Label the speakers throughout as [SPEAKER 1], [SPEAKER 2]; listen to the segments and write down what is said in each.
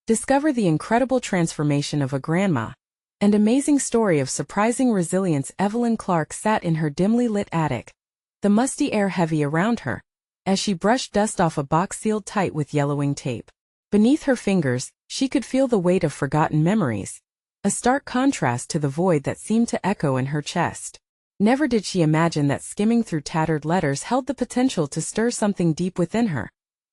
[SPEAKER 1] Discover the incredible transformation of a grandma. And amazing story of surprising resilience. Evelyn Clarke sat in her dimly lit attic, the musty air heavy around her, as she brushed dust off a box sealed tight with yellowing tape. Beneath her fingers, she could feel the weight of forgotten memories, a stark contrast to the void that seemed to echo in her chest. Never did she imagine that skimming through tattered letters held the potential to stir something deep within her,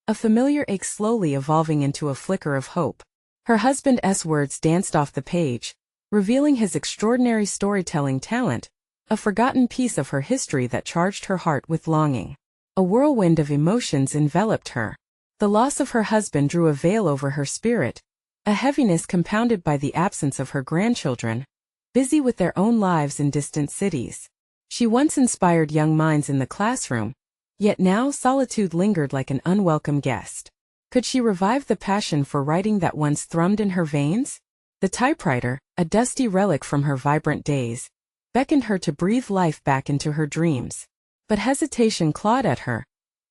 [SPEAKER 1] a familiar ache slowly evolving into a flicker of hope. Her husband's words danced off the page, revealing his extraordinary storytelling talent, a forgotten piece of her history that charged her heart with longing. A whirlwind of emotions enveloped her. The loss of her husband drew a veil over her spirit, a heaviness compounded by the absence of her grandchildren, busy with their own lives in distant cities. She once inspired young minds in the classroom, yet now solitude lingered like an unwelcome guest. Could she revive the passion for writing that once thrummed in her veins? The typewriter, a dusty relic from her vibrant days, beckoned her to breathe life back into her dreams. But hesitation clawed at her,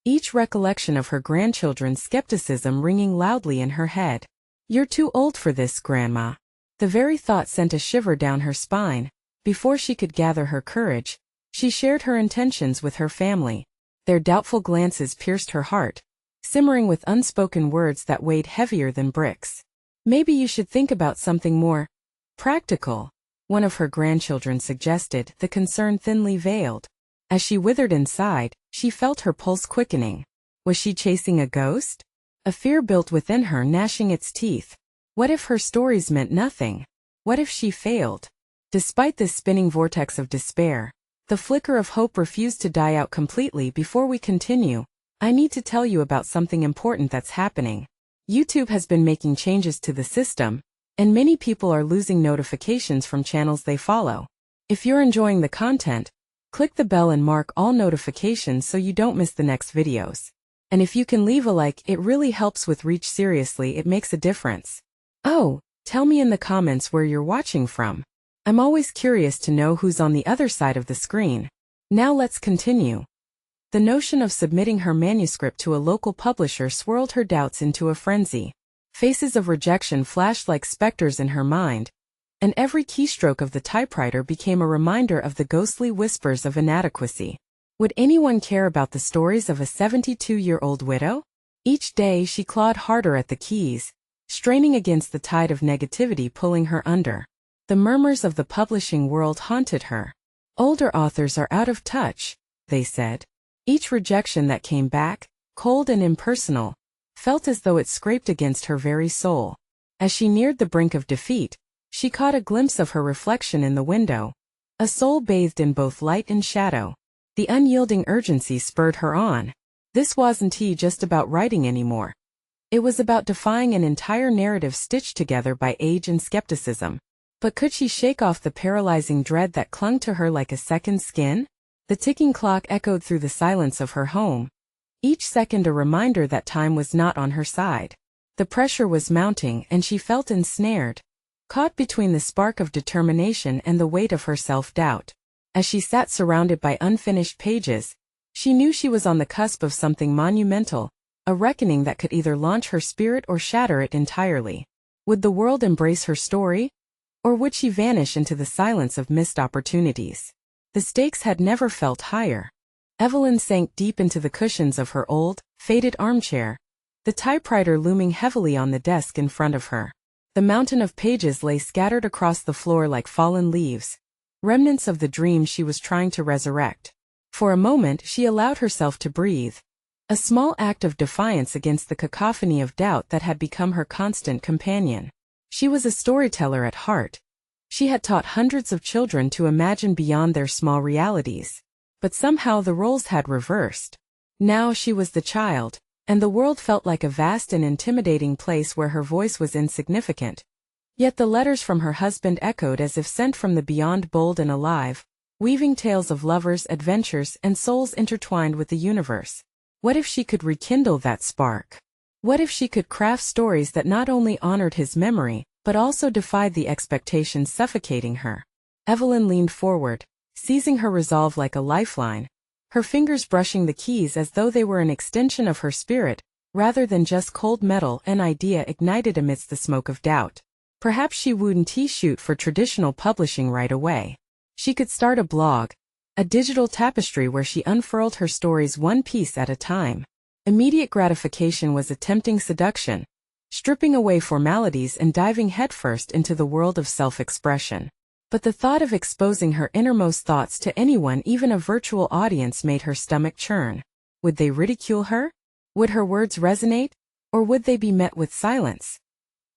[SPEAKER 1] each recollection of her grandchildren's skepticism ringing loudly in her head. "You're too old for this, Grandma." The very thought sent a shiver down her spine. Before she could gather her courage, she shared her intentions with her family. Their doubtful glances pierced her heart, simmering with unspoken words that weighed heavier than bricks. "Maybe you should think about something more practical," one of her grandchildren suggested, the concern thinly veiled. As she withered inside, she felt her pulse quickening. Was she chasing a ghost? A fear built within her, gnashing its teeth. What if her stories meant nothing? What if she failed? Despite this spinning vortex of despair, the flicker of hope refused to die out completely. Before we continue, I need to tell you about something important that's happening. YouTube has been making changes to the system, and many people are losing notifications from channels they follow. If you're enjoying the content, click the bell and mark all notifications so you don't miss the next videos. And if you can leave a like, it really helps with reach. Seriously, it makes a difference. Oh, tell me in the comments where you're watching from. I'm always curious to know who's on the other side of the screen. Now let's continue. The notion of submitting her manuscript to a local publisher swirled her doubts into a frenzy. Faces of rejection flashed like specters in her mind, and every keystroke of the typewriter became a reminder of the ghostly whispers of inadequacy. Would anyone care about the stories of a 72-year-old widow? Each day she clawed harder at the keys, straining against the tide of negativity pulling her under. The murmurs of the publishing world haunted her. Older authors are out of touch, they said. Each rejection that came back, cold and impersonal, felt as though it scraped against her very soul. As she neared the brink of defeat, she caught a glimpse of her reflection in the window, a soul bathed in both light and shadow. The unyielding urgency spurred her on. This wasn't just about writing anymore. It was about defying an entire narrative stitched together by age and skepticism. But could she shake off the paralyzing dread that clung to her like a second skin? The ticking clock echoed through the silence of her home, each second a reminder that time was not on her side. The pressure was mounting and she felt ensnared, caught between the spark of determination and the weight of her self-doubt. As she sat surrounded by unfinished pages, she knew she was on the cusp of something monumental, a reckoning that could either launch her spirit or shatter it entirely. Would the world embrace her story? Or would she vanish into the silence of missed opportunities? The stakes had never felt higher. Evelyn sank deep into the cushions of her old, faded armchair, the typewriter looming heavily on the desk in front of her. The mountain of pages lay scattered across the floor like fallen leaves, remnants of the dream she was trying to resurrect. For a moment she allowed herself to breathe, a small act of defiance against the cacophony of doubt that had become her constant companion. She was a storyteller at heart. She had taught hundreds of children to imagine beyond their small realities. But somehow the roles had reversed. Now she was the child, and the world felt like a vast and intimidating place where her voice was insignificant. Yet the letters from her husband echoed as if sent from the beyond, bold and alive, weaving tales of lovers, adventures, and souls intertwined with the universe. What if she could rekindle that spark? What if she could craft stories that not only honored his memory, but also defied the expectations suffocating her? Evelyn leaned forward, seizing her resolve like a lifeline, her fingers brushing the keys as though they were an extension of her spirit, rather than just cold metal, an idea ignited amidst the smoke of doubt. Perhaps she wouldn't shoot for traditional publishing right away. She could start a blog, a digital tapestry where she unfurled her stories one piece at a time. Immediate gratification was a tempting seduction, stripping away formalities and diving headfirst into the world of self-expression. But the thought of exposing her innermost thoughts to anyone, even a virtual audience, made her stomach churn. Would they ridicule her? Would her words resonate? Or would they be met with silence?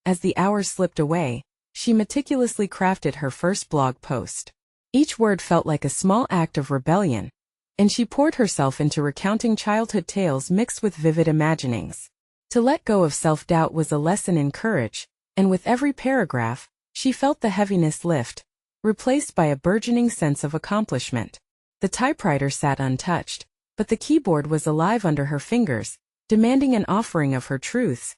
[SPEAKER 1] As the hours slipped away, she meticulously crafted her first blog post. Each word felt like a small act of rebellion, and she poured herself into recounting childhood tales mixed with vivid imaginings. To let go of self-doubt was a lesson in courage, and with every paragraph, she felt the heaviness lift, replaced by a burgeoning sense of accomplishment. The typewriter sat untouched, but the keyboard was alive under her fingers, demanding an offering of her truths.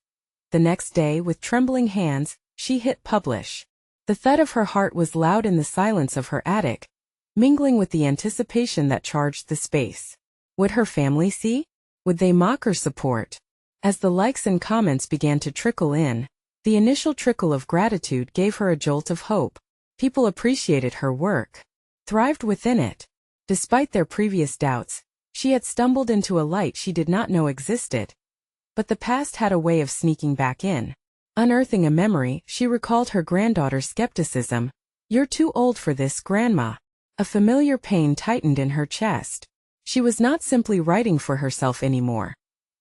[SPEAKER 1] The next day, with trembling hands, she hit publish. The thud of her heart was loud in the silence of her attic, mingling with the anticipation that charged the space. Would her family see? Would they mock or support? As the likes and comments began to trickle in, the initial trickle of gratitude gave her a jolt of hope. People appreciated her work, thrived within it. Despite their previous doubts, she had stumbled into a light she did not know existed. But the past had a way of sneaking back in. Unearthing a memory, she recalled her granddaughter's skepticism. "You're too old for this, Grandma." A familiar pain tightened in her chest. She was not simply writing for herself anymore.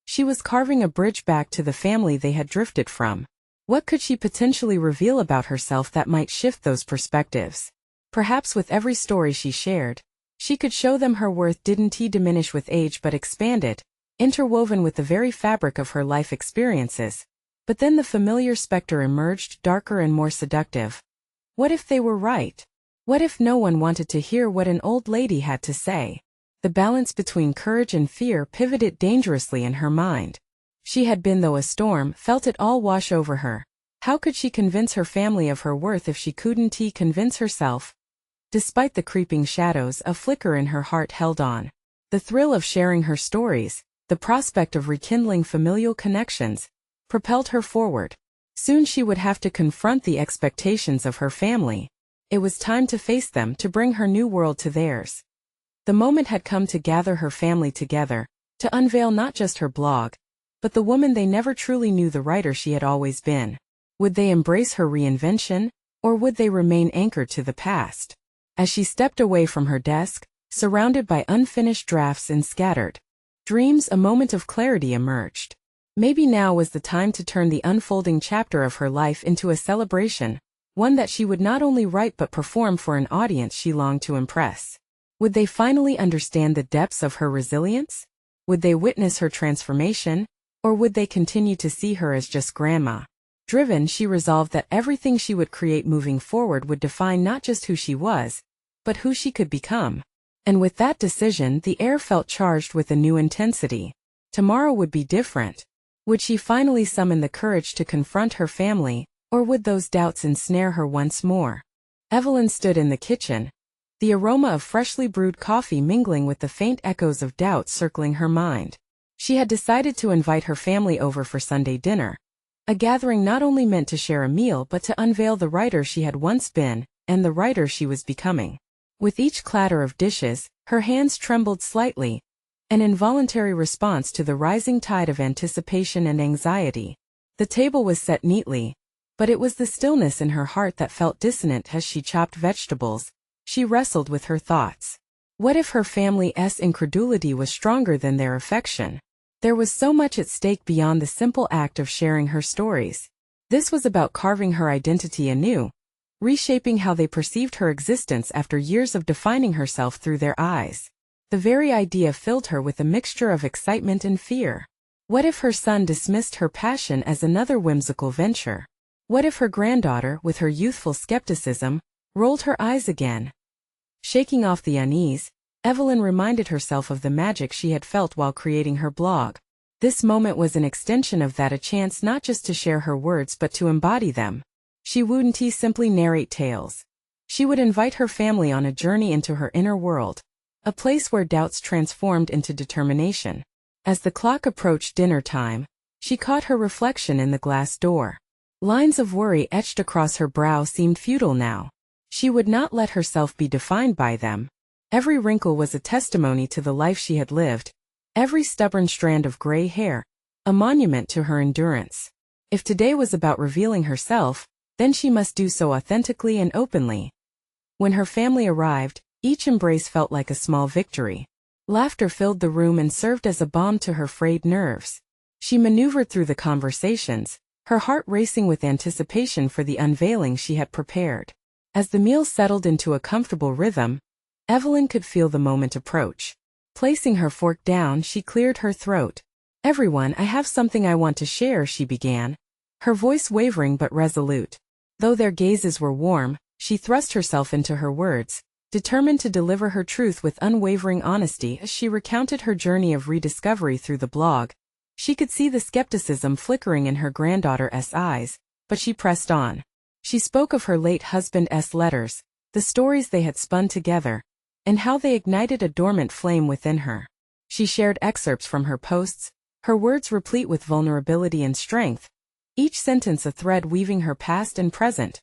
[SPEAKER 1] She was carving a bridge back to the family they had drifted from. What could she potentially reveal about herself that might shift those perspectives? Perhaps with every story she shared, she could show them her worth didn't diminish with age but expanded, interwoven with the very fabric of her life experiences. But then the familiar specter emerged, darker and more seductive. What if they were right? What if no one wanted to hear what an old lady had to say? The balance between courage and fear pivoted dangerously in her mind. She had been through a storm, felt it all wash over her. How could she convince her family of her worth if she couldn't convince herself? Despite the creeping shadows, a flicker in her heart held on. The thrill of sharing her stories, the prospect of rekindling familial connections, propelled her forward. Soon she would have to confront the expectations of her family. It was time to face them, to bring her new world to theirs. The moment had come to gather her family together, to unveil not just her blog, but the woman they never truly knew, the writer she had always been. Would they embrace her reinvention, or would they remain anchored to the past? As she stepped away from her desk, surrounded by unfinished drafts and scattered dreams, a moment of clarity emerged. Maybe now was the time to turn the unfolding chapter of her life into a celebration, one that she would not only write but perform for an audience she longed to impress. Would they finally understand the depths of her resilience? Would they witness her transformation? Or would they continue to see her as just Grandma? Driven, she resolved that everything she would create moving forward would define not just who she was, but who she could become. And with that decision, the air felt charged with a new intensity. Tomorrow would be different. Would she finally summon the courage to confront her family, or would those doubts ensnare her once more? Evelyn stood in the kitchen, the aroma of freshly brewed coffee mingling with the faint echoes of doubt circling her mind. She had decided to invite her family over for Sunday dinner, a gathering not only meant to share a meal but to unveil the writer she had once been, and the writer she was becoming. With each clatter of dishes, her hands trembled slightly, an involuntary response to the rising tide of anticipation and anxiety. The table was set neatly, but it was the stillness in her heart that felt dissonant. As she chopped vegetables, she wrestled with her thoughts. What if her family's incredulity was stronger than their affection? There was so much at stake beyond the simple act of sharing her stories. This was about carving her identity anew, reshaping how they perceived her existence after years of defining herself through their eyes. The very idea filled her with a mixture of excitement and fear. What if her son dismissed her passion as another whimsical venture? What if her granddaughter, with her youthful skepticism, rolled her eyes again? Shaking off the unease, Evelyn reminded herself of the magic she had felt while creating her blog. This moment was an extension of that, a chance not just to share her words but to embody them. She wouldn't simply narrate tales. She would invite her family on a journey into her inner world, a place where doubts transformed into determination. As the clock approached dinner time, She caught her reflection in the glass door. Lines of worry etched across her brow seemed futile now. She would not let herself be defined by them. Every wrinkle was a testimony to the life she had lived, every stubborn strand of gray hair, a monument to her endurance. If today was about revealing herself, then she must do so authentically and openly. When her family arrived, each embrace felt like a small victory. Laughter filled the room and served as a balm to her frayed nerves. She maneuvered through the conversations, her heart racing with anticipation for the unveiling she had prepared. As the meal settled into a comfortable rhythm, Evelyn could feel the moment approach. Placing her fork down, she cleared her throat. "Everyone, I have something I want to share," she began, her voice wavering but resolute. Though their gazes were warm, she thrust herself into her words, determined to deliver her truth with unwavering honesty. As she recounted her journey of rediscovery through the blog, she could see the skepticism flickering in her granddaughter's eyes, but she pressed on. She spoke of her late husband's letters, the stories they had spun together, and how they ignited a dormant flame within her. She shared excerpts from her posts, her words replete with vulnerability and strength, each sentence a thread weaving her past and present.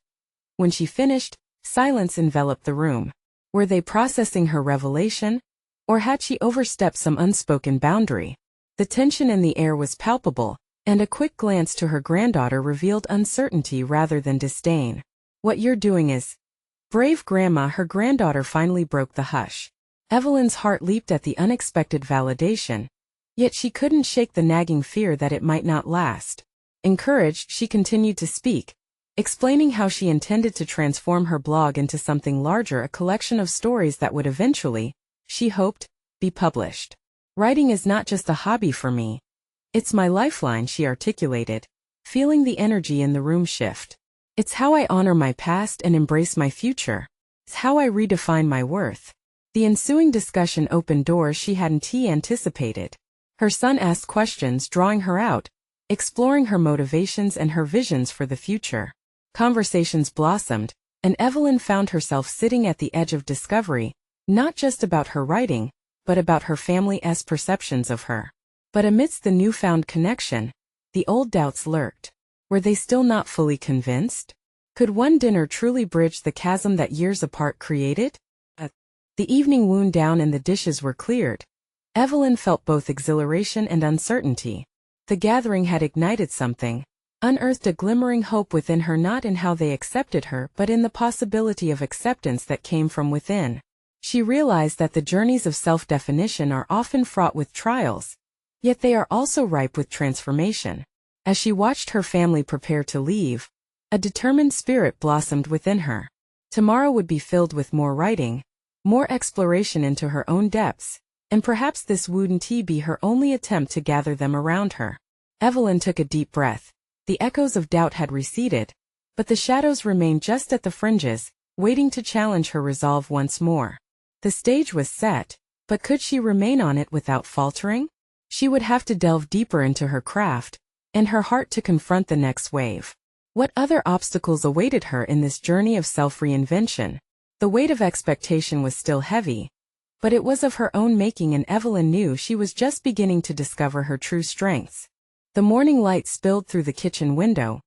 [SPEAKER 1] When she finished, silence enveloped the room. Were they processing her revelation? Or had she overstepped some unspoken boundary? The tension in the air was palpable, and a quick glance to her granddaughter revealed uncertainty rather than disdain. "What you're doing is brave, Grandma." Her granddaughter finally broke the hush. Evelyn's heart leaped at the unexpected validation, yet she couldn't shake the nagging fear that it might not last. Encouraged, she continued to speak, explaining how she intended to transform her blog into something larger, a collection of stories that would eventually, she hoped, be published. "Writing is not just a hobby for me. It's my lifeline," she articulated, feeling the energy in the room shift. "It's how I honor my past and embrace my future. It's how I redefine my worth." The ensuing discussion opened doors she hadn't anticipated. Her son asked questions, drawing her out, exploring her motivations and her visions for the future. Conversations blossomed, and Evelyn found herself sitting at the edge of discovery, not just about her writing, but about her family's perceptions of her. But amidst the newfound connection, the old doubts lurked. Were they still not fully convinced? Could one dinner truly bridge the chasm that years apart created? The evening wound down and the dishes were cleared. Evelyn felt both exhilaration and uncertainty. The gathering had ignited something, unearthed a glimmering hope within her, not in how they accepted her but in the possibility of acceptance that came from within. She realized that the journeys of self-definition are often fraught with trials, yet they are also ripe with transformation. As she watched her family prepare to leave, a determined spirit blossomed within her. Tomorrow would be filled with more writing, more exploration into her own depths, and perhaps this wouldn't be her only attempt to gather them around her. Evelyn took a deep breath. The echoes of doubt had receded, but the shadows remained just at the fringes, waiting to challenge her resolve once more. The stage was set, but could she remain on it without faltering? She would have to delve deeper into her craft, and her heart to confront the next wave. What other obstacles awaited her in this journey of self-reinvention? The weight of expectation was still heavy, but it was of her own making, and Evelyn knew she was just beginning to discover her true strengths. The morning light spilled through the kitchen window,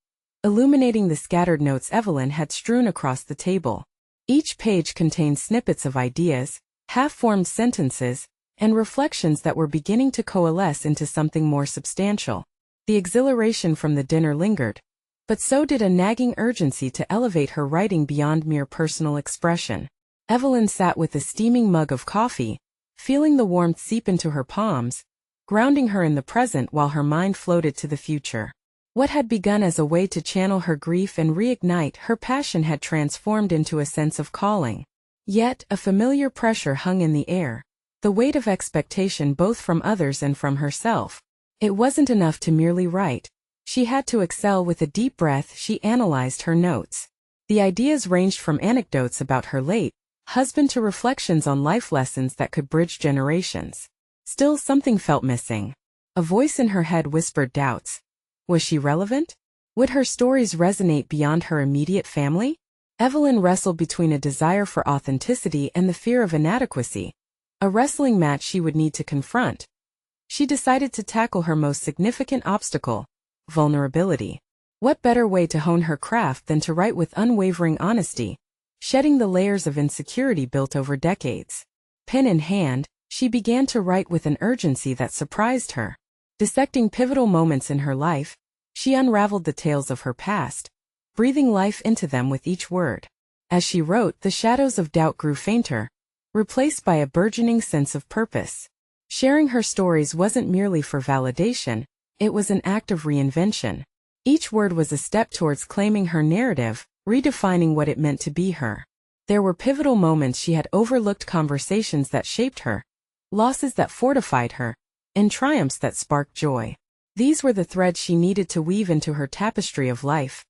[SPEAKER 1] illuminating the scattered notes Evelyn had strewn across the table. Each page contained snippets of ideas, half-formed sentences, and reflections that were beginning to coalesce into something more substantial. The exhilaration from the dinner lingered, but so did a nagging urgency to elevate her writing beyond mere personal expression. Evelyn sat with a steaming mug of coffee, feeling the warmth seep into her palms, grounding her in the present while her mind floated to the future. What had begun as a way to channel her grief and reignite her passion had transformed into a sense of calling. Yet, a familiar pressure hung in the air, the weight of expectation both from others and from herself. It wasn't enough to merely write. She had to excel. With a deep breath, she analyzed her notes. The ideas ranged from anecdotes about her late husband to reflections on life lessons that could bridge generations. Still, something felt missing. A voice in her head whispered doubts. Was she relevant? Would her stories resonate beyond her immediate family? Evelyn wrestled between a desire for authenticity and the fear of inadequacy, a wrestling match she would need to confront. She decided to tackle her most significant obstacle: vulnerability. What better way to hone her craft than to write with unwavering honesty, shedding the layers of insecurity built over decades? Pen in hand, she began to write with an urgency that surprised her. Dissecting pivotal moments in her life, she unraveled the tales of her past, breathing life into them with each word. As she wrote, the shadows of doubt grew fainter, replaced by a burgeoning sense of purpose. Sharing her stories wasn't merely for validation, it was an act of reinvention. Each word was a step towards claiming her narrative, redefining what it meant to be her. There were pivotal moments she had overlooked, conversations that shaped her, losses that fortified her, and triumphs that sparked joy. These were the threads she needed to weave into her tapestry of life.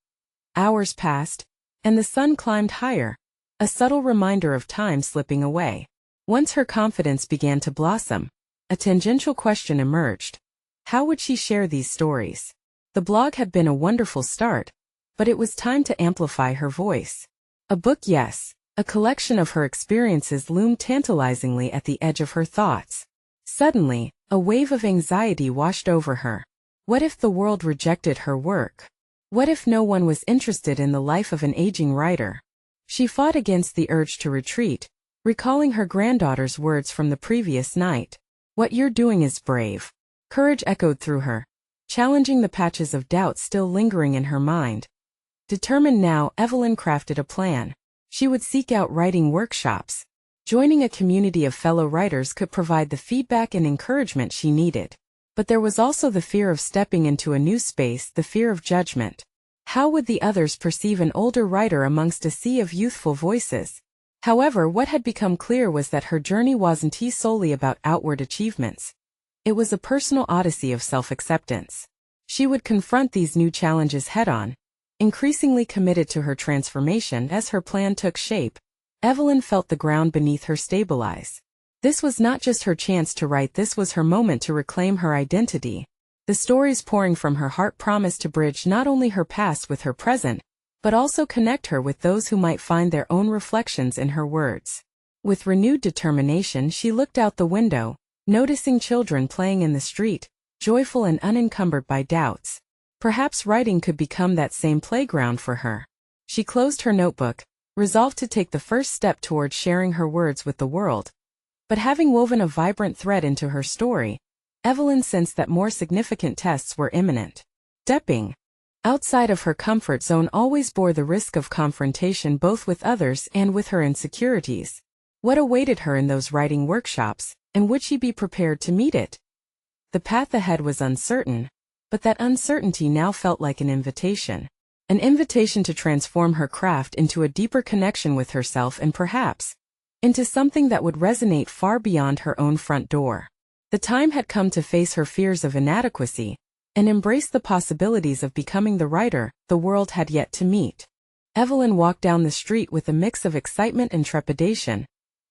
[SPEAKER 1] Hours passed, and the sun climbed higher, a subtle reminder of time slipping away. Once her confidence began to blossom, a tangential question emerged. How would she share these stories? The blog had been a wonderful start, but it was time to amplify her voice. A book, yes. A collection of her experiences loomed tantalizingly at the edge of her thoughts. Suddenly, a wave of anxiety washed over her. What if the world rejected her work? What if no one was interested in the life of an aging writer? She fought against the urge to retreat, recalling her granddaughter's words from the previous night. "What you're doing is brave." Courage echoed through her, challenging the patches of doubt still lingering in her mind. Determined now, Evelyn crafted a plan. She would seek out writing workshops. Joining a community of fellow writers could provide the feedback and encouragement she needed. But there was also the fear of stepping into a new space, the fear of judgment. How would the others perceive an older writer amongst a sea of youthful voices? However, what had become clear was that her journey wasn't solely about outward achievements. It was a personal odyssey of self-acceptance. She would confront these new challenges head-on, increasingly committed to her transformation. As her plan took shape, Evelyn felt the ground beneath her stabilize. This was not just her chance to write, this was her moment to reclaim her identity. The stories pouring from her heart promised to bridge not only her past with her present, but also connect her with those who might find their own reflections in her words. With renewed determination, she looked out the window, noticing children playing in the street, joyful and unencumbered by doubts. Perhaps writing could become that same playground for her. She closed her notebook, resolved to take the first step toward sharing her words with the world. But having woven a vibrant thread into her story, Evelyn sensed that more significant tests were imminent. Stepping outside of her comfort zone always bore the risk of confrontation, both with others and with her insecurities. What awaited her in those writing workshops, and would she be prepared to meet it? The path ahead was uncertain, but that uncertainty now felt like an invitation. An invitation to transform her craft into a deeper connection with herself and perhaps into something that would resonate far beyond her own front door. The time had come to face her fears of inadequacy and embrace the possibilities of becoming the writer the world had yet to meet. Evelyn walked down the street with a mix of excitement and trepidation,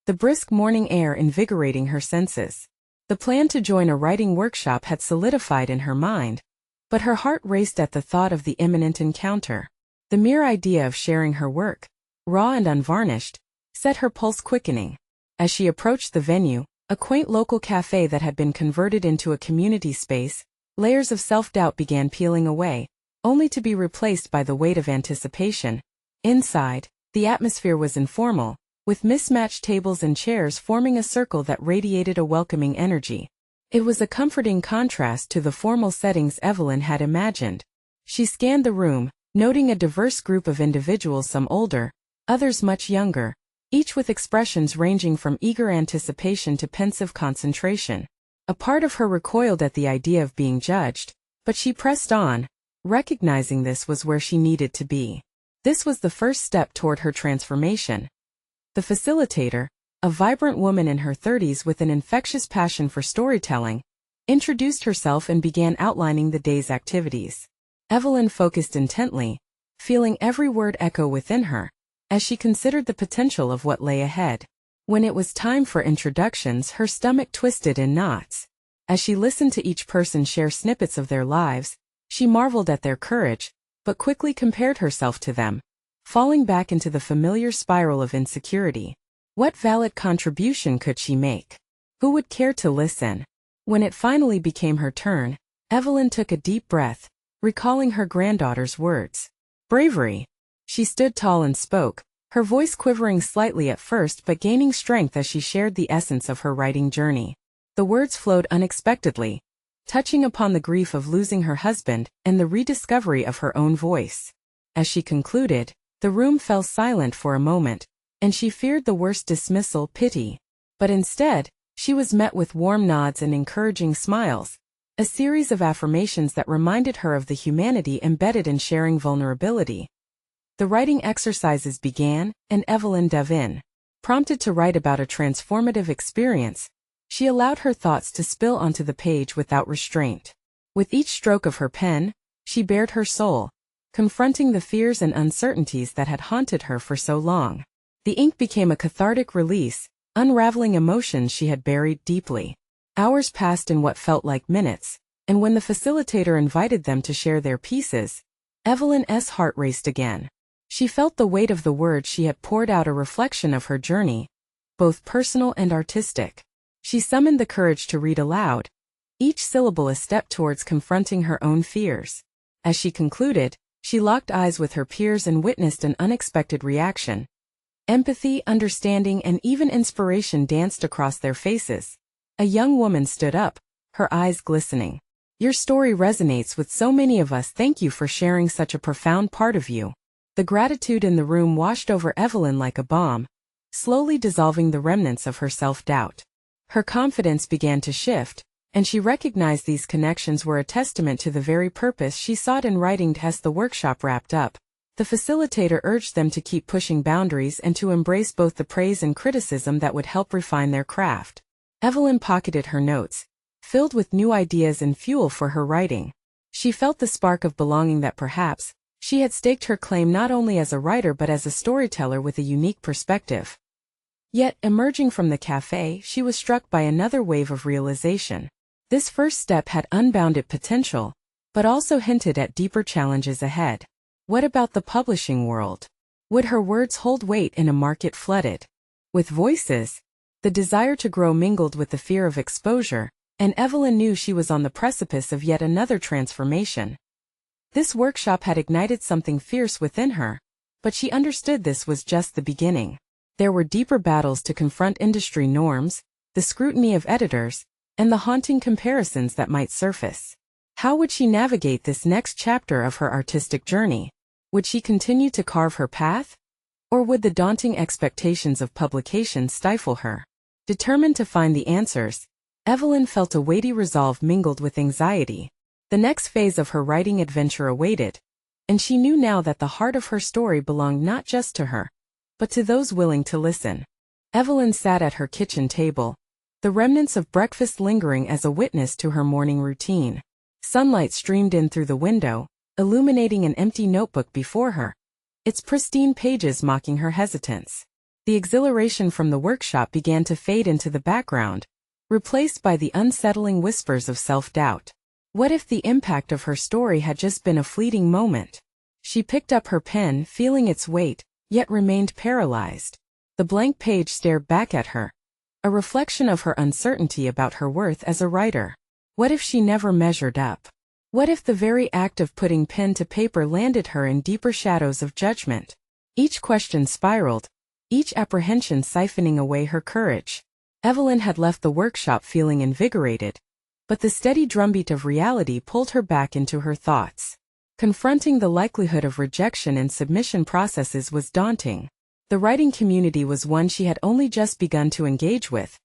[SPEAKER 1] the brisk morning air invigorating her senses. The plan to join a writing workshop had solidified in her mind, but her heart raced at the thought of the imminent encounter. The mere idea of sharing her work, raw and unvarnished, set her pulse quickening. As she approached the venue, a quaint local cafe that had been converted into a community space, layers of self-doubt began peeling away, only to be replaced by the weight of anticipation. Inside, the atmosphere was informal, with mismatched tables and chairs forming a circle that radiated a welcoming energy. It was a comforting contrast to the formal settings Evelyn had imagined. She scanned the room, noting a diverse group of individuals, some older, others much younger, each with expressions ranging from eager anticipation to pensive concentration. A part of her recoiled at the idea of being judged, but she pressed on, recognizing this was where she needed to be. This was the first step toward her transformation. The facilitator, a vibrant woman in her 30s with an infectious passion for storytelling, introduced herself and began outlining the day's activities. Evelyn focused intently, feeling every word echo within her, as she considered the potential of what lay ahead. When it was time for introductions, her stomach twisted in knots. As she listened to each person share snippets of their lives, she marveled at their courage, but quickly compared herself to them, falling back into the familiar spiral of insecurity. What valid contribution could she make? Who would care to listen? When it finally became her turn, Evelyn took a deep breath, recalling her granddaughter's words. Bravery. She stood tall and spoke, her voice quivering slightly at first but gaining strength as she shared the essence of her writing journey. The words flowed unexpectedly, touching upon the grief of losing her husband and the rediscovery of her own voice. As she concluded, the room fell silent for a moment, and she feared the worst dismissal, pity. But instead, she was met with warm nods and encouraging smiles, a series of affirmations that reminded her of the humanity embedded in sharing vulnerability. The writing exercises began, and Evelyn dove in. Prompted to write about a transformative experience, she allowed her thoughts to spill onto the page without restraint. With each stroke of her pen, she bared her soul, confronting the fears and uncertainties that had haunted her for so long. The ink became a cathartic release, unraveling emotions she had buried deeply. Hours passed in what felt like minutes, and when the facilitator invited them to share their pieces, Evelyn's heart raced again. She felt the weight of the words she had poured out, a reflection of her journey, both personal and artistic. She summoned the courage to read aloud, each syllable a step towards confronting her own fears. As she concluded, she locked eyes with her peers and witnessed an unexpected reaction. Empathy, understanding, and even inspiration danced across their faces. A young woman stood up, her eyes glistening. Your story resonates with so many of us. Thank you for sharing such a profound part of you. The gratitude in the room washed over Evelyn like a balm, slowly dissolving the remnants of her self-doubt. Her confidence began to shift, and she recognized these connections were a testament to the very purpose she sought in writing. As the workshop wrapped up, the facilitator urged them to keep pushing boundaries and to embrace both the praise and criticism that would help refine their craft. Evelyn pocketed her notes, filled with new ideas and fuel for her writing. She felt the spark of belonging that perhaps she had staked her claim not only as a writer but as a storyteller with a unique perspective. Yet, emerging from the cafe, she was struck by another wave of realization. This first step had unbounded potential, but also hinted at deeper challenges ahead. What about the publishing world? Would her words hold weight in a market flooded with voices? The desire to grow mingled with the fear of exposure, and Evelyn knew she was on the precipice of yet another transformation. This workshop had ignited something fierce within her, but she understood this was just the beginning. There were deeper battles to confront: industry norms, the scrutiny of editors, and the haunting comparisons that might surface. How would she navigate this next chapter of her artistic journey? Would she continue to carve her path? Or would the daunting expectations of publication stifle her? Determined to find the answers, Evelyn felt a weighty resolve mingled with anxiety. The next phase of her writing adventure awaited, and she knew now that the heart of her story belonged not just to her, but to those willing to listen. Evelyn sat at her kitchen table, the remnants of breakfast lingering as a witness to her morning routine. Sunlight streamed in through the window, illuminating an empty notebook before her, its pristine pages mocking her hesitance. The exhilaration from the workshop began to fade into the background, replaced by the unsettling whispers of self-doubt. What if the impact of her story had just been a fleeting moment? She picked up her pen, feeling its weight, yet remained paralyzed. The blank page stared back at her, a reflection of her uncertainty about her worth as a writer. What if she never measured up? What if the very act of putting pen to paper landed her in deeper shadows of judgment? Each question spiraled, each apprehension siphoning away her courage. Evelyn had left the workshop feeling invigorated, but the steady drumbeat of reality pulled her back into her thoughts. Confronting the likelihood of rejection and submission processes was daunting. The writing community was one she had only just begun to engage with,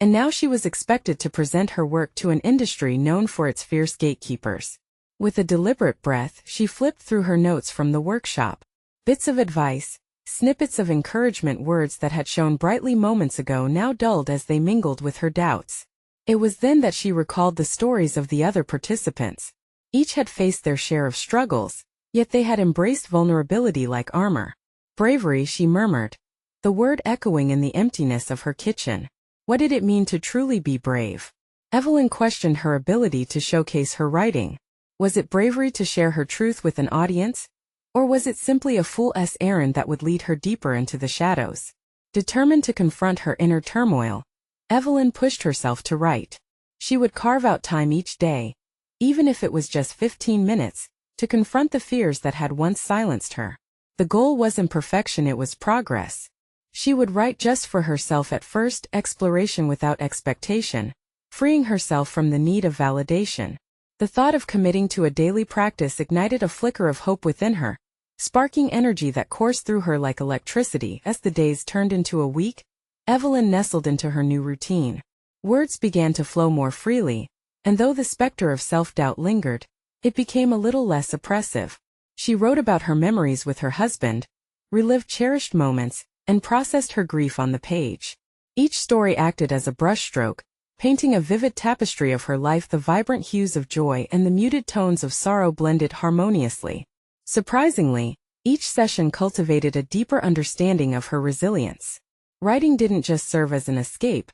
[SPEAKER 1] and now she was expected to present her work to an industry known for its fierce gatekeepers. With a deliberate breath, she flipped through her notes from the workshop. Bits of advice, snippets of encouragement, words that had shone brightly moments ago now dulled as they mingled with her doubts. It was then that she recalled the stories of the other participants. Each had faced their share of struggles, yet they had embraced vulnerability like armor. Bravery, she murmured, the word echoing in the emptiness of her kitchen. What did it mean to truly be brave? Evelyn questioned her ability to showcase her writing. Was it bravery to share her truth with an audience? Or was it simply a fool's errand that would lead her deeper into the shadows? Determined to confront her inner turmoil, Evelyn pushed herself to write. She would carve out time each day, even if it was just 15 minutes, to confront the fears that had once silenced her. The goal wasn't perfection, it was progress. She would write just for herself at first, exploration without expectation, freeing herself from the need of validation. The thought of committing to a daily practice ignited a flicker of hope within her, sparking energy that coursed through her like electricity. As the days turned into a week, Evelyn nestled into her new routine. Words began to flow more freely, and though the specter of self-doubt lingered, it became a little less oppressive. She wrote about her memories with her husband, relived cherished moments, and processed her grief on the page. Each story acted as a brushstroke, painting a vivid tapestry of her life. The vibrant hues of joy and the muted tones of sorrow blended harmoniously. Surprisingly, each session cultivated a deeper understanding of her resilience. Writing didn't just serve as an escape,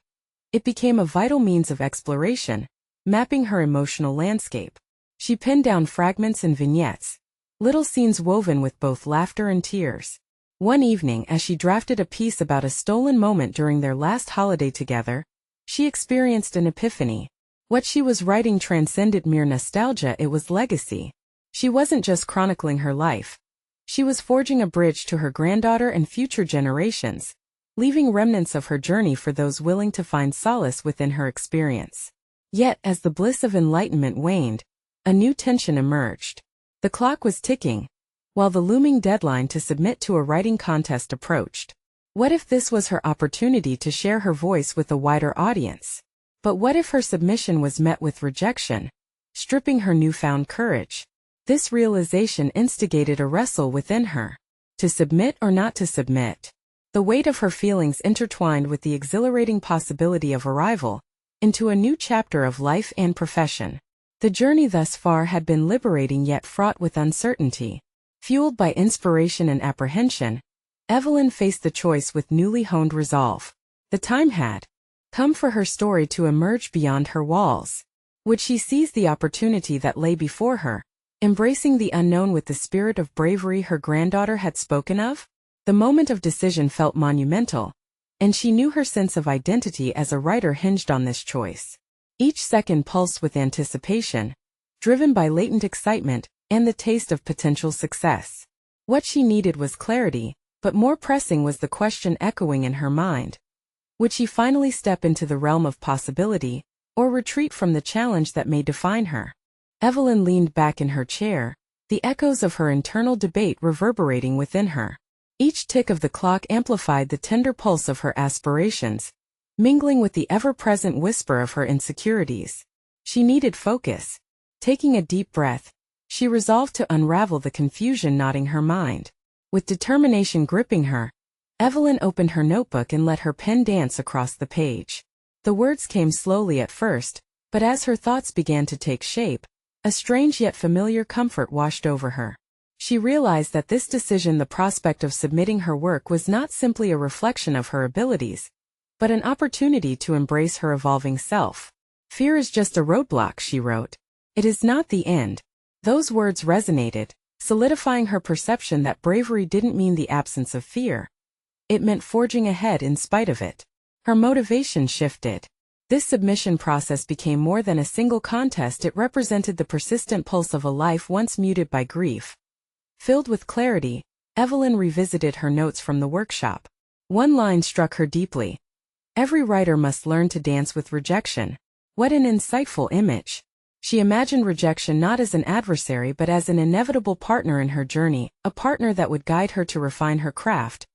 [SPEAKER 1] it became a vital means of exploration, mapping her emotional landscape. She penned down fragments and vignettes, little scenes woven with both laughter and tears. One evening, as she drafted a piece about a stolen moment during their last holiday together, she experienced an epiphany. What she was writing transcended mere nostalgia, it was legacy. She wasn't just chronicling her life. She was forging a bridge to her granddaughter and future generations, leaving remnants of her journey for those willing to find solace within her experience. Yet, as the bliss of enlightenment waned, a new tension emerged. The clock was ticking, while the looming deadline to submit to a writing contest approached. What if this was her opportunity to share her voice with a wider audience? But what if her submission was met with rejection, stripping her newfound courage? This realization instigated a wrestle within her. To submit or not to submit? The weight of her feelings intertwined with the exhilarating possibility of arrival into a new chapter of life and profession. The journey thus far had been liberating yet fraught with uncertainty. Fueled by inspiration and apprehension, Evelyn faced the choice with newly honed resolve. The time had come for her story to emerge beyond her walls. Would she seize the opportunity that lay before her, embracing the unknown with the spirit of bravery her granddaughter had spoken of? The moment of decision felt monumental, and she knew her sense of identity as a writer hinged on this choice. Each second pulsed with anticipation, driven by latent excitement and the taste of potential success. What she needed was clarity, but more pressing was the question echoing in her mind. Would she finally step into the realm of possibility, or retreat from the challenge that may define her? Evelyn leaned back in her chair, the echoes of her internal debate reverberating within her. Each tick of the clock amplified the tender pulse of her aspirations, mingling with the ever-present whisper of her insecurities. She needed focus. Taking a deep breath, she resolved to unravel the confusion knotting her mind. With determination gripping her, Evelyn opened her notebook and let her pen dance across the page. The words came slowly at first, but as her thoughts began to take shape, a strange yet familiar comfort washed over her. She realized that this decision, the prospect of submitting her work, was not simply a reflection of her abilities, but an opportunity to embrace her evolving self. "Fear is just a roadblock," she wrote. "It is not the end." Those words resonated, solidifying her perception that bravery didn't mean the absence of fear. It meant forging ahead in spite of it. Her motivation shifted. This submission process became more than a single contest. It represented the persistent pulse of a life once muted by grief. Filled with clarity, Evelyn revisited her notes from the workshop. One line struck her deeply. "Every writer must learn to dance with rejection." What an insightful image. She imagined rejection not as an adversary but as an inevitable partner in her journey, a partner that would guide her to refine her craft.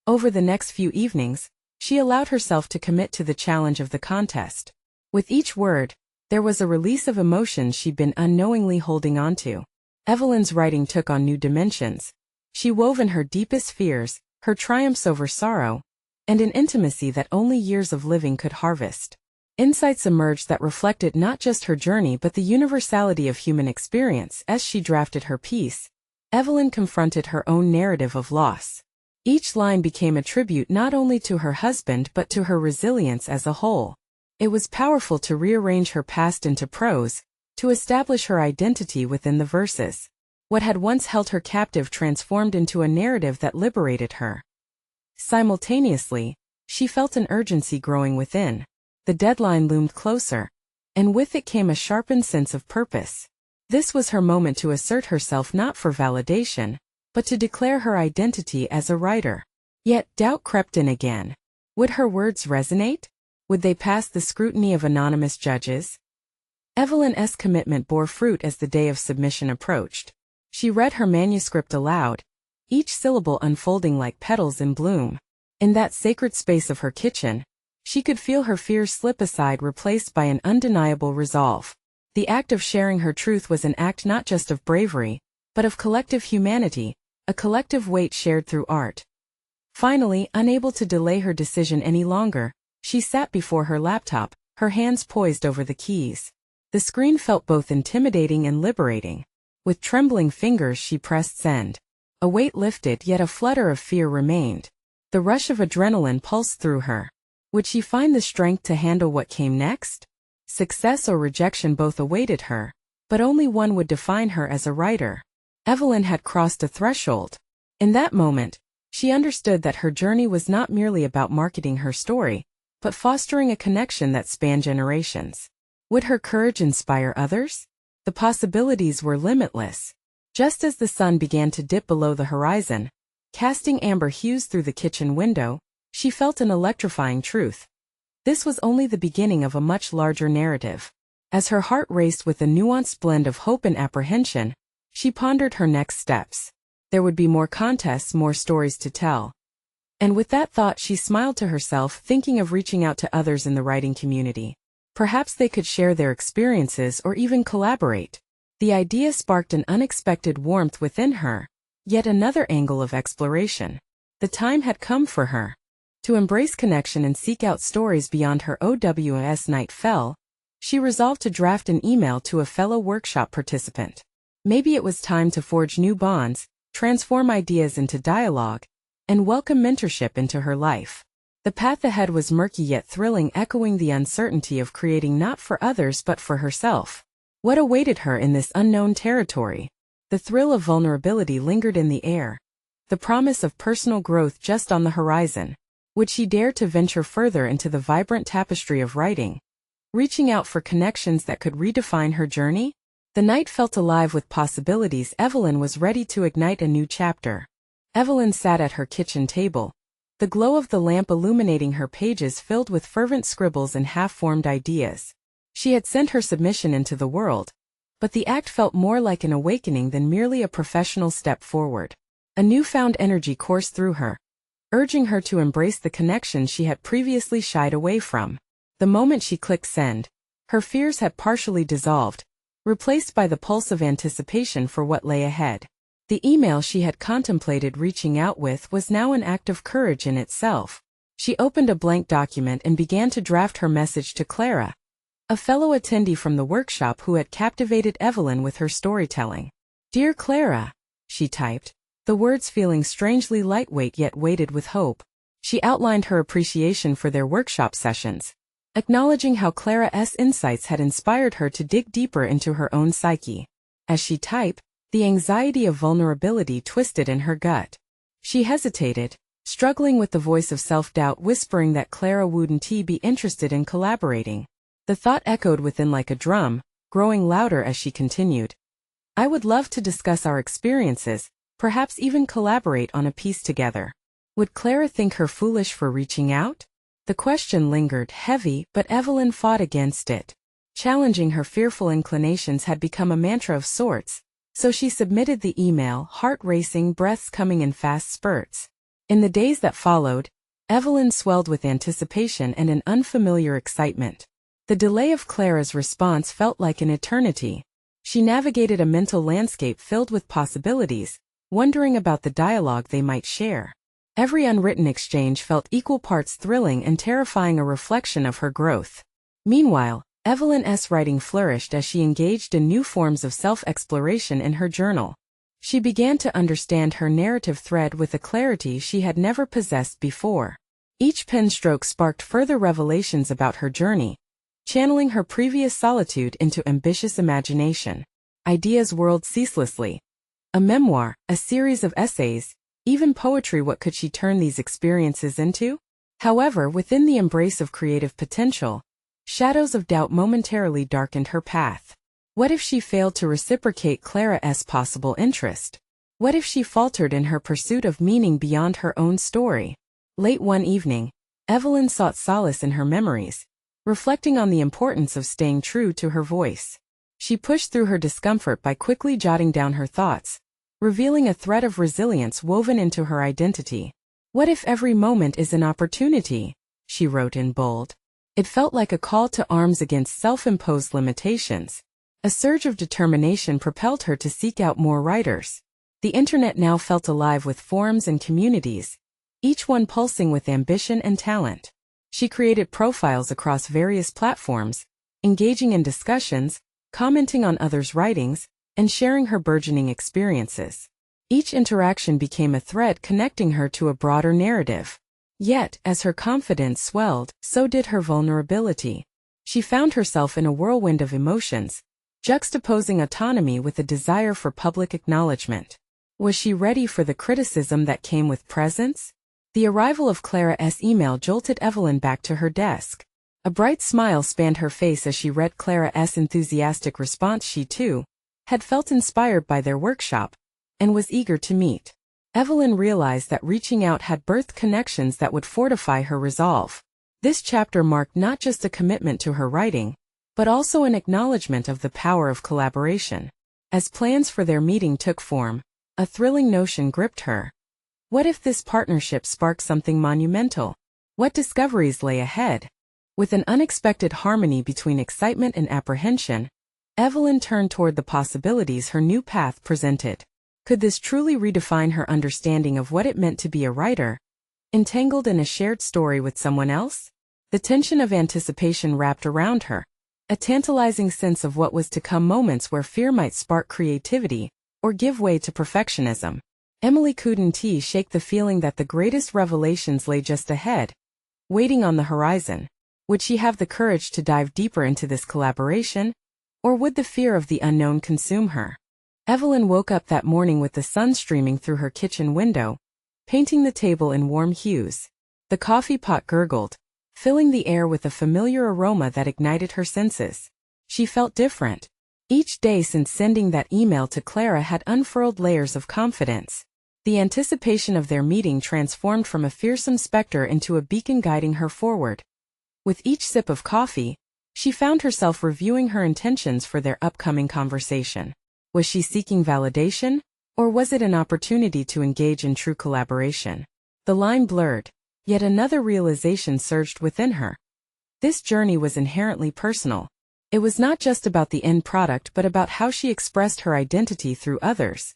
[SPEAKER 1] Over the next few evenings, she allowed herself to commit to the challenge of the contest. With each word, there was a release of emotions she'd been unknowingly holding onto. Evelyn's writing took on new dimensions. She wove in her deepest fears, her triumphs over sorrow, and an intimacy that only years of living could harvest. Insights emerged that reflected not just her journey but the universality of human experience. As she drafted her piece, Evelyn confronted her own narrative of loss. Each line became a tribute not only to her husband but to her resilience as a whole. It was powerful to rearrange her past into prose, to establish her identity within the verses. What had once held her captive transformed into a narrative that liberated her. Simultaneously, she felt an urgency growing within. The deadline loomed closer, and with it came a sharpened sense of purpose. This was her moment to assert herself not for validation, but to declare her identity as a writer. Yet doubt crept in again. Would her words resonate? Would they pass the scrutiny of anonymous judges? Evelyn's commitment bore fruit as the day of submission approached. She read her manuscript aloud, each syllable unfolding like petals in bloom. In that sacred space of her kitchen, she could feel her fears slip aside, replaced by an undeniable resolve. The act of sharing her truth was an act not just of bravery, but of collective humanity, a collective weight shared through art. Finally, unable to delay her decision any longer, she sat before her laptop, her hands poised over the keys. The screen felt both intimidating and liberating. With trembling fingers she pressed send. A weight lifted, yet a flutter of fear remained. The rush of adrenaline pulsed through her. Would she find the strength to handle what came next? Success or rejection both awaited her, but only one would define her as a writer. Evelyn had crossed a threshold. In that moment, she understood that her journey was not merely about marketing her story, but fostering a connection that spanned generations. Would her courage inspire others? The possibilities were limitless. Just as the sun began to dip below the horizon, casting amber hues through the kitchen window, she felt an electrifying truth. This was only the beginning of a much larger narrative. As her heart raced with a nuanced blend of hope and apprehension, she pondered her next steps. There would be more contests, more stories to tell. And with that thought, she smiled to herself, thinking of reaching out to others in the writing community. Perhaps they could share their experiences or even collaborate. The idea sparked an unexpected warmth within her, yet another angle of exploration. The time had come for her to embrace connection and seek out stories beyond her OWS. Night fell. She resolved to draft an email to a fellow workshop participant. Maybe it was time to forge new bonds, transform ideas into dialogue, and welcome mentorship into her life. The path ahead was murky yet thrilling, echoing the uncertainty of creating not for others but for herself. What awaited her in this unknown territory? The thrill of vulnerability lingered in the air, the promise of personal growth just on the horizon. Would she dare to venture further into the vibrant tapestry of writing, reaching out for connections that could redefine her journey? The night felt alive with possibilities. Evelyn was ready to ignite a new chapter. Evelyn sat at her kitchen table, the glow of the lamp illuminating her pages filled with fervent scribbles and half-formed ideas. She had sent her submission into the world, but the act felt more like an awakening than merely a professional step forward. A newfound energy coursed through her, urging her to embrace the connection she had previously shied away from. The moment she clicked send, her fears had partially dissolved, replaced by the pulse of anticipation for what lay ahead. The email she had contemplated reaching out with was now an act of courage in itself. She opened a blank document and began to draft her message to Clara, a fellow attendee from the workshop who had captivated Evelyn with her storytelling. "Dear Clara," she typed, the words feeling strangely lightweight yet weighted with hope. She outlined her appreciation for their workshop sessions, acknowledging how Clara's insights had inspired her to dig deeper into her own psyche. As she typed, the anxiety of vulnerability twisted in her gut. She hesitated, struggling with the voice of self-doubt whispering that Clara wouldn't be interested in collaborating. The thought echoed within like a drum, growing louder as she continued. "I would love to discuss our experiences, perhaps even collaborate on a piece together." Would Clara think her foolish for reaching out? The question lingered, heavy, but Evelyn fought against it. Challenging her fearful inclinations had become a mantra of sorts, so she submitted the email, heart racing, breaths coming in fast spurts. In the days that followed, Evelyn swelled with anticipation and an unfamiliar excitement. The delay of Clara's response felt like an eternity. She navigated a mental landscape filled with possibilities, wondering about the dialogue they might share. Every unwritten exchange felt equal parts thrilling and terrifying, a reflection of her growth. Meanwhile, Evelyn's writing flourished as she engaged in new forms of self-exploration in her journal. She began to understand her narrative thread with a clarity she had never possessed before. Each pen stroke sparked further revelations about her journey, channeling her previous solitude into ambitious imagination. Ideas whirled ceaselessly. A memoir, a series of essays, even poetry. What could she turn these experiences into? However, within the embrace of creative potential, Shadows of doubt momentarily darkened her path. What if she failed to reciprocate Clara's possible interest? What if she faltered in her pursuit of meaning beyond her own story? Late one evening, Evelyn sought solace in her memories, reflecting on the importance of staying true to her voice. She pushed through her discomfort by quickly jotting down her thoughts, revealing a thread of resilience woven into her identity. "What if every moment is an opportunity?" she wrote in bold. It felt like a call to arms against self-imposed limitations. A surge of determination propelled her to seek out more writers. The internet now felt alive with forums and communities, each one pulsing with ambition and talent. She created profiles across various platforms, engaging in discussions, commenting on others' writings, and sharing her burgeoning experiences. Each interaction became a thread connecting her to a broader narrative. Yet, as her confidence swelled, so did her vulnerability. She found herself in a whirlwind of emotions, juxtaposing autonomy with a desire for public acknowledgement. Was she ready for the criticism that came with presence? The arrival of Clara's email jolted Evelyn back to her desk. A bright smile spanned her face as she read Clara's enthusiastic response. She, too, had felt inspired by their workshop, and was eager to meet. Evelyn realized that reaching out had birthed connections that would fortify her resolve. This chapter marked not just a commitment to her writing, but also an acknowledgement of the power of collaboration. As plans for their meeting took form, a thrilling notion gripped her. What if this partnership sparked something monumental? What discoveries lay ahead? With an unexpected harmony between excitement and apprehension, Evelyn turned toward the possibilities her new path presented. Could this truly redefine her understanding of what it meant to be a writer, entangled in a shared story with someone else? The tension of anticipation wrapped around her, a tantalizing sense of what was to come, moments where fear might spark creativity or give way to perfectionism. Emily couldn't shake the feeling that the greatest revelations lay just ahead, waiting on the horizon. Would she have the courage to dive deeper into this collaboration, or would the fear of the unknown consume her? Evelyn woke up that morning with the sun streaming through her kitchen window, painting the table in warm hues. The coffee pot gurgled, filling the air with a familiar aroma that ignited her senses. She felt different. Each day since sending that email to Clara had unfurled layers of confidence. The anticipation of their meeting transformed from a fearsome specter into a beacon guiding her forward. With each sip of coffee, she found herself reviewing her intentions for their upcoming conversation. Was she seeking validation, or was it an opportunity to engage in true collaboration? The line blurred, yet another realization surged within her. This journey was inherently personal. It was not just about the end product but about how she expressed her identity through others.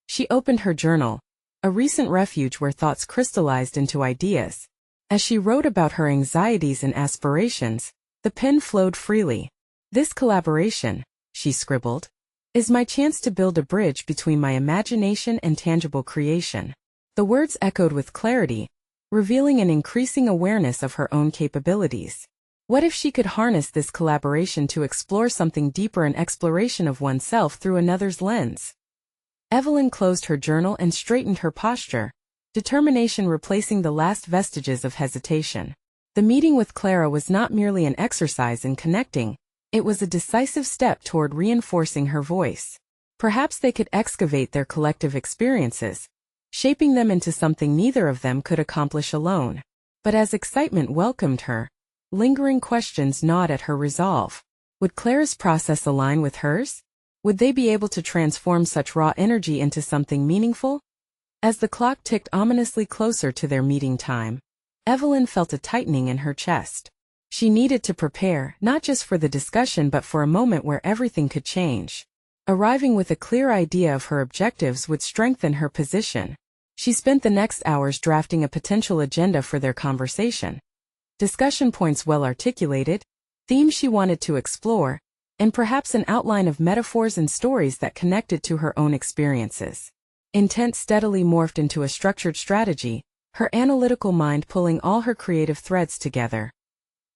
[SPEAKER 1] She opened her journal, a recent refuge where thoughts crystallized into ideas. As she wrote about her anxieties and aspirations, the pen flowed freely. "This collaboration," she scribbled, "is my chance to build a bridge between my imagination and tangible creation." The words echoed with clarity, revealing an increasing awareness of her own capabilities. What if she could harness this collaboration to explore something deeper, an exploration of oneself through another's lens? Evelyn closed her journal and straightened her posture, determination replacing the last vestiges of hesitation. The meeting with Clara was not merely an exercise in connecting, it was a decisive step toward reinforcing her voice. Perhaps they could excavate their collective experiences, shaping them into something neither of them could accomplish alone. But as excitement welcomed her, lingering questions gnawed at her resolve. Would Clara's process align with hers? Would they be able to transform such raw energy into something meaningful? As the clock ticked ominously closer to their meeting time, Evelyn felt a tightening in her chest. She needed to prepare, not just for the discussion but for a moment where everything could change. Arriving with a clear idea of her objectives would strengthen her position. She spent the next hours drafting a potential agenda for their conversation. Discussion points well articulated, themes she wanted to explore, and perhaps an outline of metaphors and stories that connected to her own experiences. Intent steadily morphed into a structured strategy, her analytical mind pulling all her creative threads together.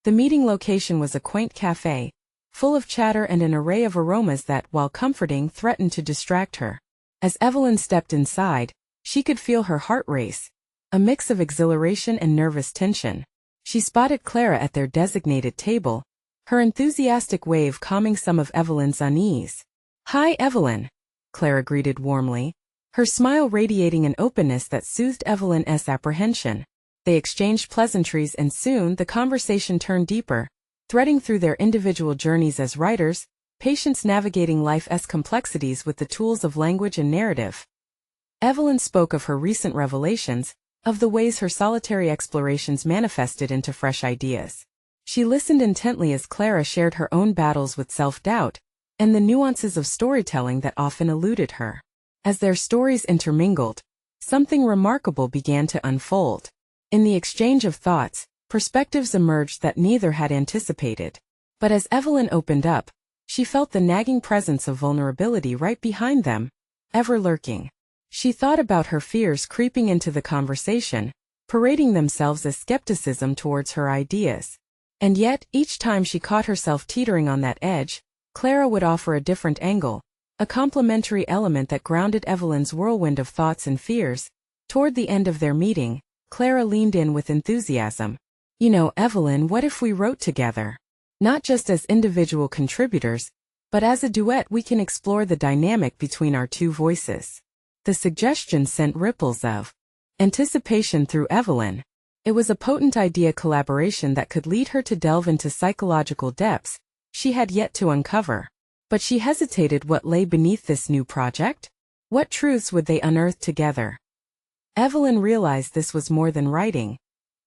[SPEAKER 1] The meeting location was a quaint cafe, full of chatter and an array of aromas that, while comforting, threatened to distract her. As Evelyn stepped inside, she could feel her heart race, a mix of exhilaration and nervous tension. She spotted Clara at their designated table, her enthusiastic wave calming some of Evelyn's unease. "Hi, Evelyn," Clara greeted warmly, her smile radiating an openness that soothed Evelyn's apprehension. They exchanged pleasantries and soon the conversation turned deeper, threading through their individual journeys as writers, patients navigating life's complexities with the tools of language and narrative. Evelyn spoke of her recent revelations, of the ways her solitary explorations manifested into fresh ideas. She listened intently as Clara shared her own battles with self-doubt, and the nuances of storytelling that often eluded her. As their stories intermingled, something remarkable began to unfold. In the exchange of thoughts, perspectives emerged that neither had anticipated. But as Evelyn opened up, she felt the nagging presence of vulnerability right behind them, ever lurking. She thought about her fears creeping into the conversation, parading themselves as skepticism towards her ideas. And yet, each time she caught herself teetering on that edge, Clara would offer a different angle, a complementary element that grounded Evelyn's whirlwind of thoughts and fears. Toward the end of their meeting, Clara leaned in with enthusiasm. "You know, Evelyn, what if we wrote together? Not just as individual contributors, but as a duet we can explore the dynamic between our two voices." The suggestion sent ripples of anticipation through Evelyn. It was a potent idea collaboration that could lead her to delve into psychological depths she had yet to uncover. But she hesitated. What lay beneath this new project? What truths would they unearth together? Evelyn realized this was more than writing.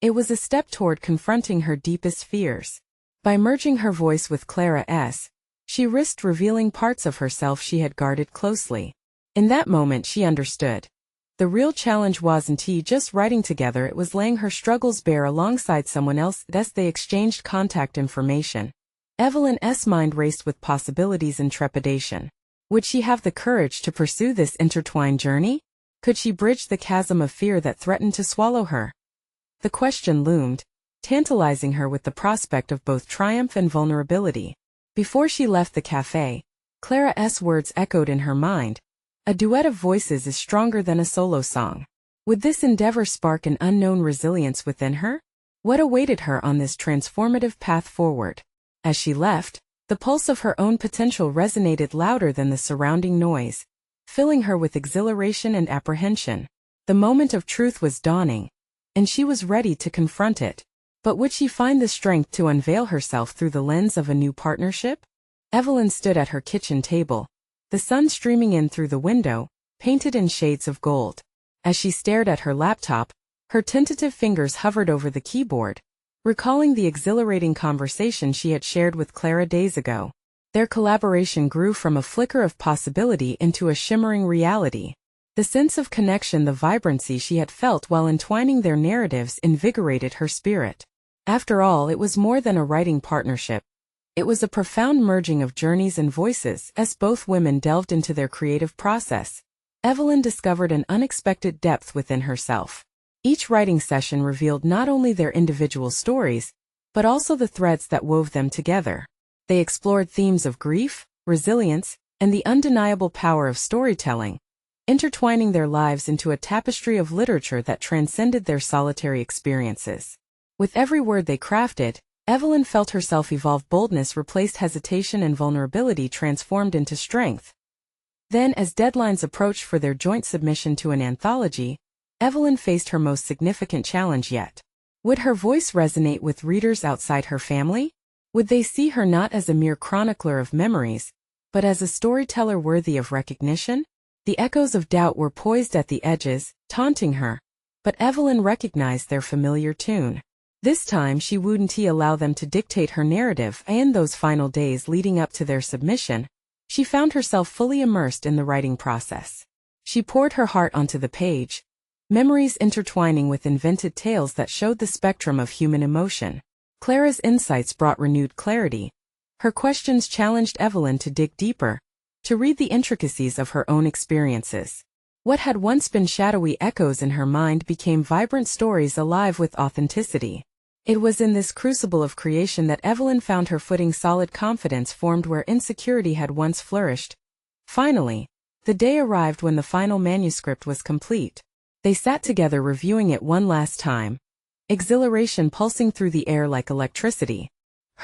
[SPEAKER 1] It was a step toward confronting her deepest fears. By merging her voice with Clara's, she risked revealing parts of herself she had guarded closely. In that moment she understood. The real challenge wasn't just writing together, it was laying her struggles bare alongside someone else. Thus they exchanged contact information. Evelyn's mind raced with possibilities and trepidation. Would she have the courage to pursue this intertwined journey? Could she bridge the chasm of fear that threatened to swallow her? The question loomed, tantalizing her with the prospect of both triumph and vulnerability. Before she left the cafe, Clara's words echoed in her mind. A duet of voices is stronger than a solo song. Would this endeavor spark an unknown resilience within her? What awaited her on this transformative path forward? As she left, the pulse of her own potential resonated louder than the surrounding noise, filling her with exhilaration and apprehension. The moment of truth was dawning, and she was ready to confront it. But would she find the strength to unveil herself through the lens of a new partnership? Evelyn stood at her kitchen table, the sun streaming in through the window, painted in shades of gold. As she stared at her laptop, her tentative fingers hovered over the keyboard, recalling the exhilarating conversation she had shared with Clara days ago. Their collaboration grew from a flicker of possibility into a shimmering reality. The sense of connection, the vibrancy she had felt while entwining their narratives invigorated her spirit. After all, it was more than a writing partnership. It was a profound merging of journeys and voices. As both women delved into their creative process, Evelyn discovered an unexpected depth within herself. Each writing session revealed not only their individual stories, but also the threads that wove them together. They explored themes of grief, resilience, and the undeniable power of storytelling, intertwining their lives into a tapestry of literature that transcended their solitary experiences. With every word they crafted, Evelyn felt herself evolve. Boldness replaced hesitation and vulnerability transformed into strength. Then, as deadlines approached for their joint submission to an anthology, Evelyn faced her most significant challenge yet. Would her voice resonate with readers outside her family? Would they see her not as a mere chronicler of memories, but as a storyteller worthy of recognition? The echoes of doubt were poised at the edges, taunting her, but Evelyn recognized their familiar tune. This time she wouldn't allow them to dictate her narrative. In those final days leading up to their submission, she found herself fully immersed in the writing process. She poured her heart onto the page, memories intertwining with invented tales that showed the spectrum of human emotion. Clara's insights brought renewed clarity. Her questions challenged Evelyn to dig deeper, to read the intricacies of her own experiences. What had once been shadowy echoes in her mind became vibrant stories alive with authenticity. It was in this crucible of creation that Evelyn found her footing. Solid confidence formed where insecurity had once flourished. Finally, the day arrived when the final manuscript was complete. They sat together reviewing it one last time, exhilaration pulsing through the air like electricity.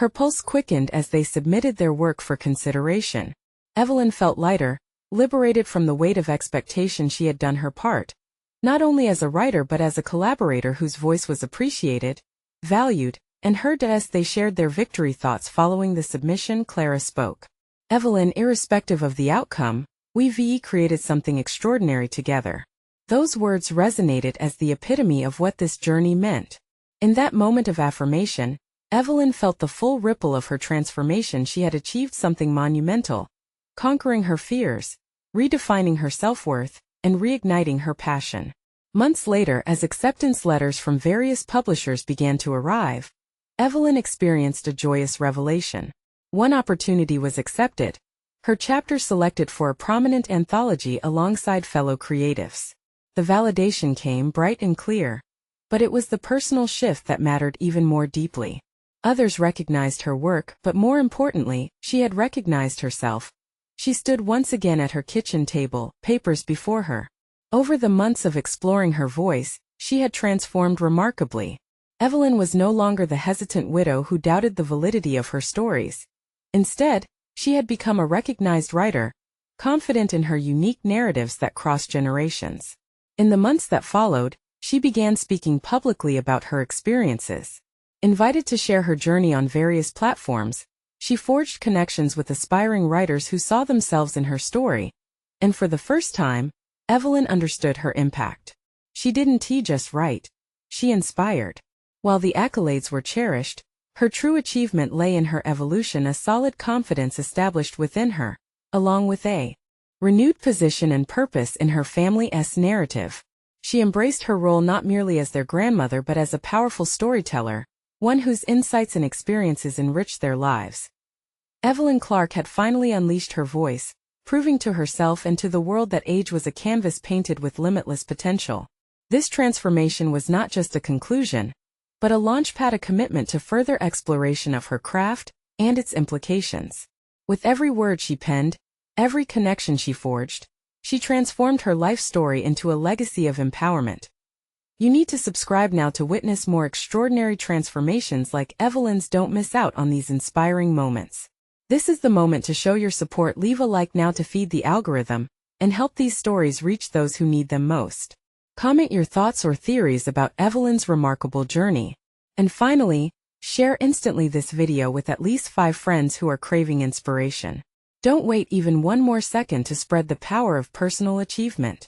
[SPEAKER 1] Her pulse quickened as they submitted their work for consideration. Evelyn felt lighter, liberated from the weight of expectation. She had done her part, not only as a writer but as a collaborator whose voice was appreciated, valued, and heard. As they shared their victory thoughts following the submission, Clara spoke. Evelyn, irrespective of the outcome, we created something extraordinary together. Those words resonated as the epitome of what this journey meant. In that moment of affirmation, Evelyn felt the full ripple of her transformation. She had achieved something monumental, conquering her fears, redefining her self-worth, and reigniting her passion. Months later, as acceptance letters from various publishers began to arrive, Evelyn experienced a joyous revelation. One opportunity was accepted, her chapter selected for a prominent anthology alongside fellow creatives. The validation came bright and clear, but it was the personal shift that mattered even more deeply. Others recognized her work, but more importantly, she had recognized herself. She stood once again at her kitchen table, papers before her. Over the months of exploring her voice, she had transformed remarkably. Evelyn was no longer the hesitant widow who doubted the validity of her stories. Instead, she had become a recognized writer, confident in her unique narratives that crossed generations. In the months that followed, she began speaking publicly about her experiences. Invited to share her journey on various platforms, she forged connections with aspiring writers who saw themselves in her story, and for the first time, Evelyn understood her impact. She didn't just write, she inspired. While the accolades were cherished, her true achievement lay in her evolution. A solid confidence established within her, along with a renewed position and purpose in her family's narrative. She embraced her role not merely as their grandmother but as a powerful storyteller, one whose insights and experiences enriched their lives. Evelyn Clarke had finally unleashed her voice, proving to herself and to the world that age was a canvas painted with limitless potential. This transformation was not just a conclusion, but a launchpad, a commitment to further exploration of her craft and its implications. With every word she penned, every connection she forged, she transformed her life story into a legacy of empowerment. You need to subscribe now to witness more extraordinary transformations like Evelyn's. Don't miss out on these inspiring moments. This is the moment to show your support. Leave a like now to feed the algorithm and help these stories reach those who need them most. Comment your thoughts or theories about Evelyn's remarkable journey. And finally, share instantly this video with at least 5 friends who are craving inspiration. Don't wait even one more second to spread the power of personal achievement.